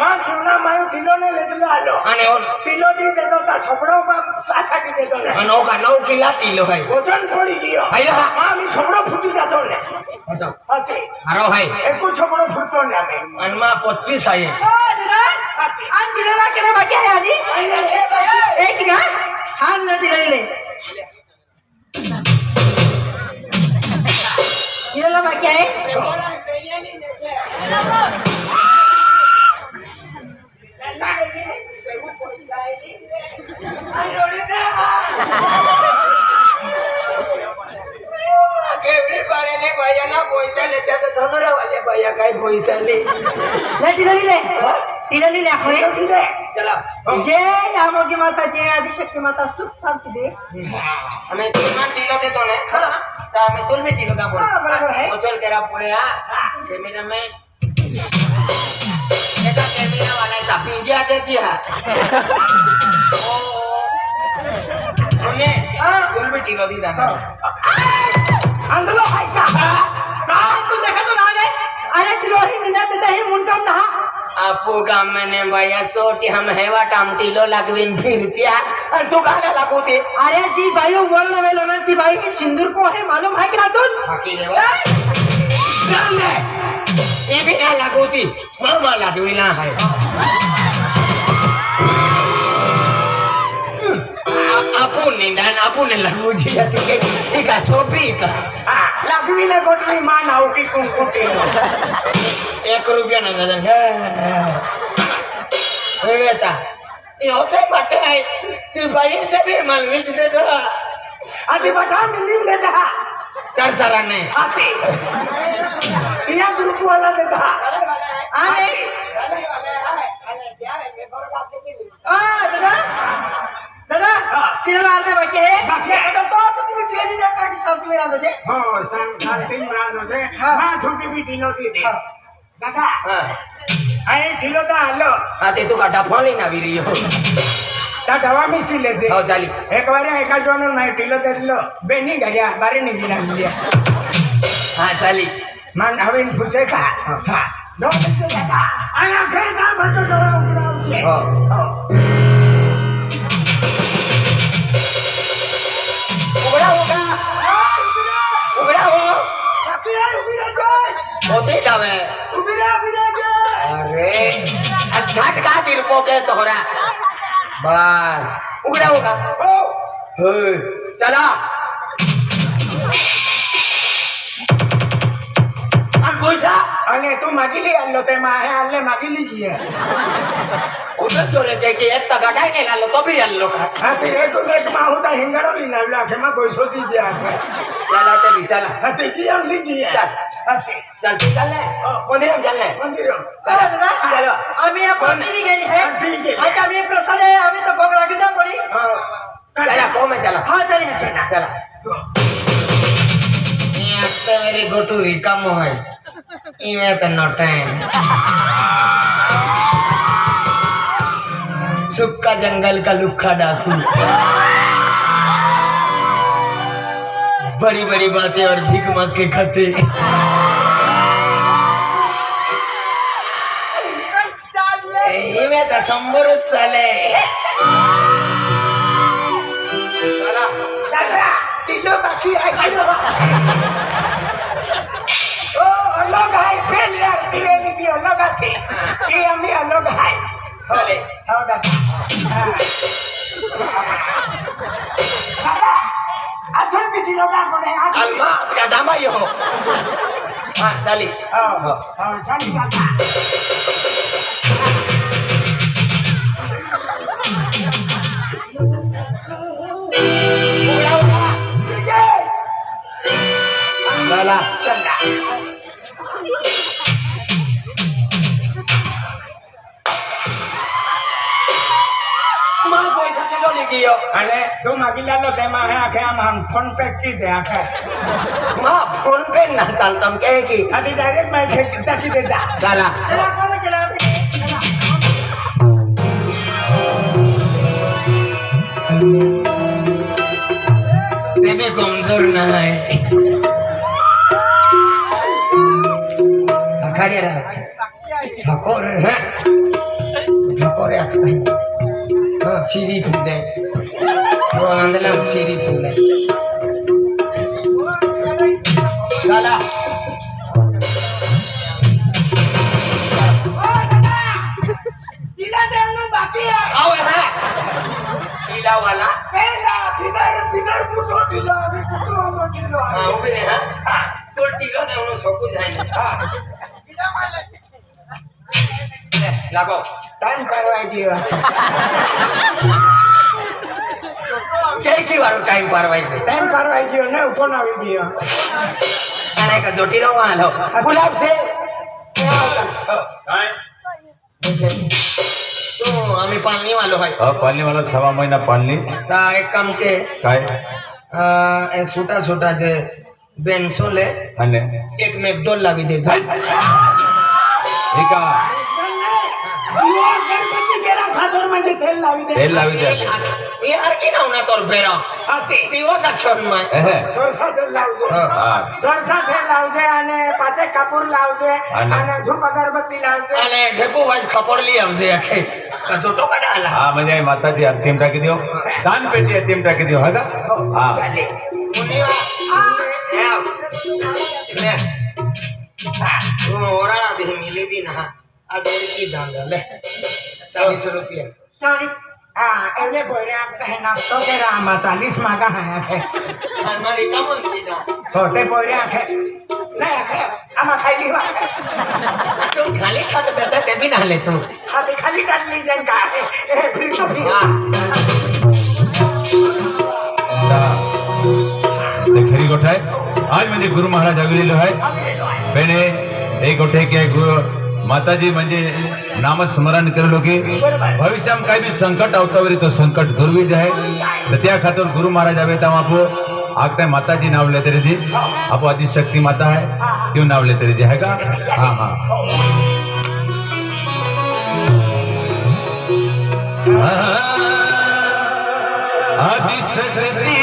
मग शिवना मारू किलो ने लेतलो आलो आणि किलो दी देतो का सपडो सासाठी देतो ने आणि 9 किलो किलो आहे वजन थोडी दियो मग मी सपडो फुटी जातो ने हाते अरे भाई एकूण सपडो फुटतो ने आम्ही आणि मग 25 आहे आणि किलोला किती बाकी आहे आधी एक का हा दिले किलोला बाकी आहे जय यामोगी माता जय आदिशक्ती माता सुख शांती दे आम्ही दिलो देतो ने तर आम्ही तुला मी दिलो का बरोबर आहे चल तेरा पुढे कॅमेरा में एका कॅमेरा वाला पिंजे आते दिया तुला मी दिलो दी दादा अंदलो हाय का तुम देखा तो ना अरे तिलोही निंदा देता है मुंडम ना आपू काम मैंने भैया सोटी हम हेवा टामटीलो लगविन फिरतिया और तू गाना लागूती अरे जी भाई वर्ण में लगनती भाई की सिंदूर को है मालूम है कि ना तुम बाकी रे ये भी ना लागूती मामा लागविला है आपू निंदा आपू ने लागू जी ठीक है सोपी का लगविले गोटली मान आउ की कुंकुटी 1 रुपया ना दादा हे बेटा ये होते बाटे है तू भाई तेरे मन में दे दो आधी बता मिलिन दे दा 4 सारा ने आती या ग्रुप वाला दे दा अरे दादा दादा किलो आते बाकी है तो तुम्ही किलो दे का की शांति में रांदो जे हो शांति में रांदो जे हां थोकी भी ढिलो दी दे दादा हां आए ढिलो दा आलो हां ते तू काटा फोली ना वीडियो ता दवा मिसी लेते हो झाली एक बार एका जोन नाही ढिलो दे दिलो बेनी घरिया बारे निघी लागली हां झाली मान हवेन फुसे का हां दो मिनिट दादा आया खेता भतो डोळा उघडावचे हो उघडा होगा उघडा हो होते जावे अरे घाट का तिरपो के तोहरा बस उघडा होगा हो चला पैसा आणि तू मागिली आणलो ते माहे आणले मागिली की उधर चोरे देखी एक तक गाय नहीं लालो तो भी आलो का हां ते एक माहुता हिंगडो ली लावला खेमा पैसो दी दिया चला ते भी चला हां ते की आणली की चल चलने मंदिर में चलने मंदिर दादा चलो आम्ही या पंक्ती गेली है आता आम्ही प्रसाद आहे आम्ही तो भोग लागली ना पडी चला को में चला हां चलिए चला ये आते मेरी गोटू रिकम है इमे तो नोटे सुक्का जंगल का लुक्खा डाकू बड़ी बड़ी बातें और भीख मांग के खाते इमे तो संबर चले टिलो बाकी आहे ओ अलग आहे फेल यार तिने नीती अलग आहे की आम्ही अलग आहे चले हो दादा अजून किती लोक आपण अलमा का दामा यो हां चली हो हो सांग दादा चला चला मां पैसा किलो लिखियो अरे तू मागिला लो ते माहे आखे हम फोन पे की दे आखे मां फोन पे ना चलतम के की आधी डायरेक्ट मैं कितना की देता चला चला कौन चला देवी कमजोर ना है खारिया रहा ठाकोर है ठाकोर आता है हाँ चीरी फूले वो आंधला चीरी फूले साला तिला देणं बाकी आहे आओ है टीला वाला पहिला फिगर फुटो दिलो हाँ वो भी नहीं हाँ तो टीलो ने उन्होंने सब कुछ जाएंगे लागो टाइम करवाई दियो कई बार टाइम पारवाई से टाइम करवाई दियो ने ऊपर ना दियो खाने का जोटी रहो वहाँ लो गुलाब से तो हमें पालने वालों है पालने वाला 1.5 महीना पालनी ता एक काम के काय छोटा छोटा जे बेंसो ले आणि एक मैकडॉल लावी दे एका दिवा गणपती केला खातर म्हणजे तेल लावी दे तेल लावी द्या ये हर की ना उन्हें तोर बेरा हाते दिवो का छोड़ में सरसा तेल लावजे हा सरसा तेल लावजे आणि पाचे कापूर लावजे आणि आणि धूप अगरबत्ती लावजे अरे ढेपू वाज खपड़ली हमसे आखे का छोटो का डाला हा म्हणजे माताजी अंतिम टाकी देऊ दान पेटी अंतिम टाकी देऊ हा का हा चले मुनिवा ले वो ओराड़ा दे मिले भी ना आज की दांगा ले 40 रुपया चाली हाँ एवढे बोरे आहे ना तो के रामा 40 मागा आहे हमारी कम होती ना हो ते बोरे आहे नाही आहे आम्हा खाली वाटतं तुम खाली खाते बैठे ते भी ना ले तू खाली खाली काढली जण काय फिर तो फिर ते खरी गोष्ट आहे आज म्हणजे गुरु महाराज आविलेलो आहे बेने एक गोष्ट की गुरु माताजी म्हणजे नामस्मरण केलो की भविष्यात काही बी संकट आवतावरी तो संकट दूर भी जाए तर त्या खातर गुरु महाराज आवे तब आपको आगता माताजी नाव लेते रहे जी आपको आदिशक्ति माता है क्यों नाव लेते रहे जी है का हाँ हाँ आदिशक्ति